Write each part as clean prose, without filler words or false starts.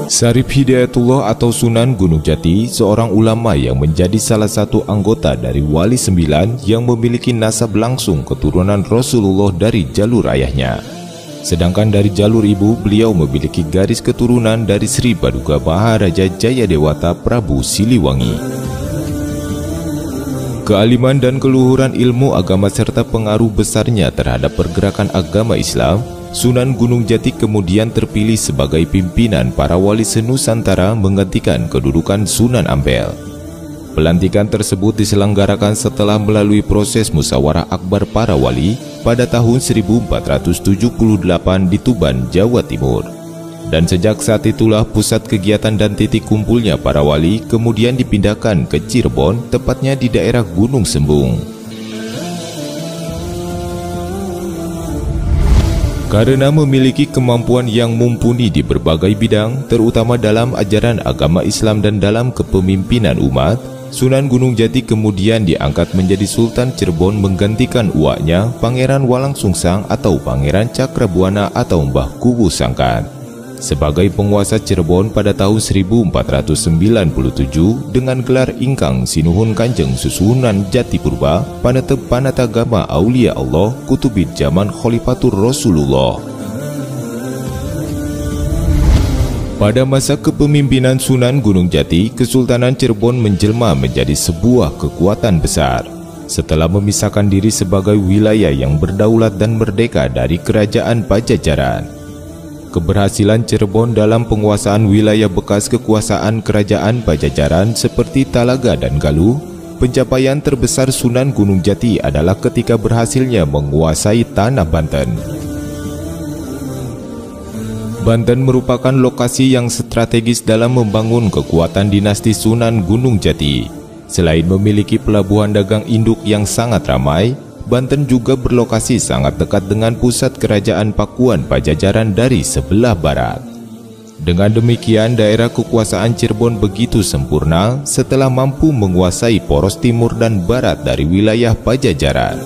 Syarif Hidayatullah atau Sunan Gunung Jati, seorang ulama yang menjadi salah satu anggota dari Wali Sembilan yang memiliki nasab langsung keturunan Rasulullah dari jalur ayahnya. Sedangkan dari jalur ibu, beliau memiliki garis keturunan dari Sri Paduka Maharaja Jayadewata Prabu Siliwangi. Kealiman dan keluhuran ilmu agama serta pengaruh besarnya terhadap pergerakan agama Islam, Sunan Gunung Jati kemudian terpilih sebagai pimpinan para wali senusantara menggantikan kedudukan Sunan Ampel. Pelantikan tersebut diselenggarakan setelah melalui proses musyawarah akbar para wali pada tahun 1478 di Tuban, Jawa Timur. Dan sejak saat itulah pusat kegiatan dan titik kumpulnya para wali kemudian dipindahkan ke Cirebon, tepatnya di daerah Gunung Sembung. Karena memiliki kemampuan yang mumpuni di berbagai bidang, terutama dalam ajaran agama Islam dan dalam kepemimpinan umat, Sunan Gunung Jati kemudian diangkat menjadi Sultan Cirebon menggantikan uaknya Pangeran Walangsungsang atau Pangeran Cakrabuana atau Mbah Kuwu Sangkan sebagai penguasa Cirebon pada tahun 1497 dengan gelar Ingkang Sinuhun Kanjeng Susuhunan Jati Purba Panetep Panatagama Aulia Allah Kutubid Zaman Khalifatur Rasulullah. Pada masa kepemimpinan Sunan Gunung Jati, Kesultanan Cirebon menjelma menjadi sebuah kekuatan besar setelah memisahkan diri sebagai wilayah yang berdaulat dan merdeka dari Kerajaan Pajajaran. Keberhasilan Cirebon dalam penguasaan wilayah bekas kekuasaan Kerajaan Pajajaran seperti Talaga dan Galuh, pencapaian terbesar Sunan Gunung Jati adalah ketika berhasilnya menguasai tanah Banten. Banten merupakan lokasi yang strategis dalam membangun kekuatan dinasti Sunan Gunung Jati. Selain memiliki pelabuhan dagang induk yang sangat ramai, Banten juga berlokasi sangat dekat dengan pusat kerajaan Pakuan Pajajaran dari sebelah barat. Dengan demikian, daerah kekuasaan Cirebon begitu sempurna setelah mampu menguasai poros timur dan barat dari wilayah Pajajaran.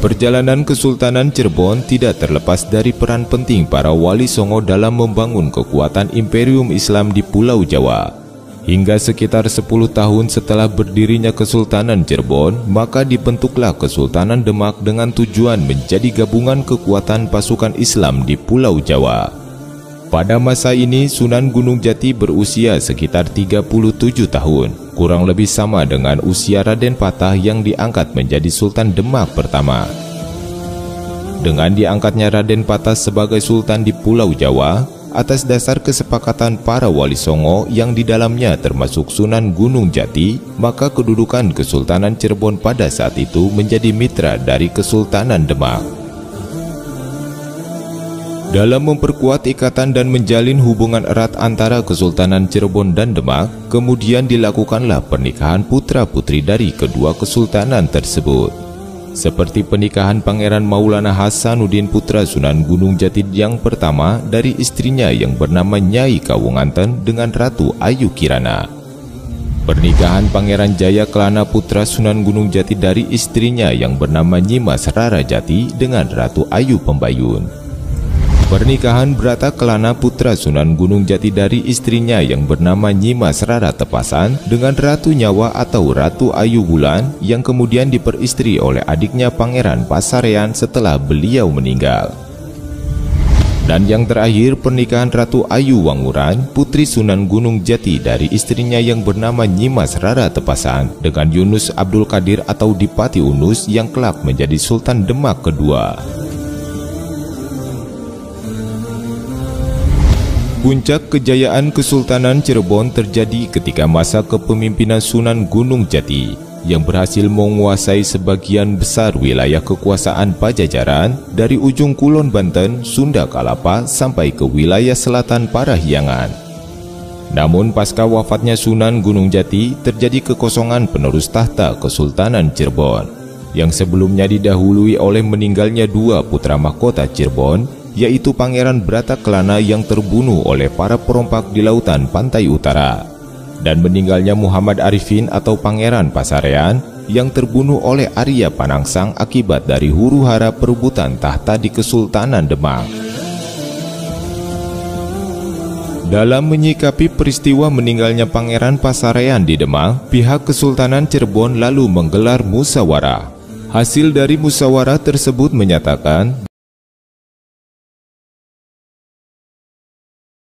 Perjalanan Kesultanan Cirebon tidak terlepas dari peran penting para wali songo dalam membangun kekuatan imperium Islam di Pulau Jawa. Hingga sekitar 10 tahun setelah berdirinya Kesultanan Cirebon, maka dibentuklah Kesultanan Demak dengan tujuan menjadi gabungan kekuatan pasukan Islam di Pulau Jawa. Pada masa ini, Sunan Gunung Jati berusia sekitar 37 tahun, kurang lebih sama dengan usia Raden Patah yang diangkat menjadi Sultan Demak pertama. Dengan diangkatnya Raden Patah sebagai Sultan di Pulau Jawa, atas dasar kesepakatan para wali songo yang di dalamnya termasuk Sunan Gunung Jati, maka kedudukan Kesultanan Cirebon pada saat itu menjadi mitra dari Kesultanan Demak. Dalam memperkuat ikatan dan menjalin hubungan erat antara Kesultanan Cirebon dan Demak, kemudian dilakukanlah pernikahan putra-putri dari kedua kesultanan tersebut. Seperti pernikahan Pangeran Maulana Hasanuddin putra Sunan Gunung Jati yang pertama dari istrinya yang bernama Nyai Kawunganten dengan Ratu Ayu Kirana. Pernikahan Pangeran Jaya Kelana putra Sunan Gunung Jati dari istrinya yang bernama Nyimas Rara Jati dengan Ratu Ayu Pembayun. Pernikahan Brata Kelana putra Sunan Gunung Jati dari istrinya yang bernama Nyimas Rara Tepasan dengan Ratu Nyawa atau Ratu Ayu Wulan yang kemudian diperistri oleh adiknya Pangeran Pasarean setelah beliau meninggal. Dan yang terakhir, pernikahan Ratu Ayu Wanguran putri Sunan Gunung Jati dari istrinya yang bernama Nyimas Rara Tepasan dengan Yunus Abdul Qadir atau Dipati Unus yang kelak menjadi Sultan Demak kedua. Puncak kejayaan Kesultanan Cirebon terjadi ketika masa kepemimpinan Sunan Gunung Jati yang berhasil menguasai sebagian besar wilayah kekuasaan Pajajaran dari ujung kulon Banten, Sunda Kalapa sampai ke wilayah selatan Parahyangan. Namun pasca wafatnya Sunan Gunung Jati terjadi kekosongan penerus tahta Kesultanan Cirebon yang sebelumnya didahului oleh meninggalnya dua putra mahkota Cirebon, yaitu Pangeran Brata Kelana yang terbunuh oleh para perompak di lautan pantai utara, dan meninggalnya Muhammad Arifin atau Pangeran Pasarean yang terbunuh oleh Arya Panangsang akibat dari huru-hara perebutan tahta di Kesultanan Demak. Dalam menyikapi peristiwa meninggalnya Pangeran Pasarean di Demak, pihak Kesultanan Cirebon lalu menggelar musyawarah. Hasil dari musyawarah tersebut menyatakan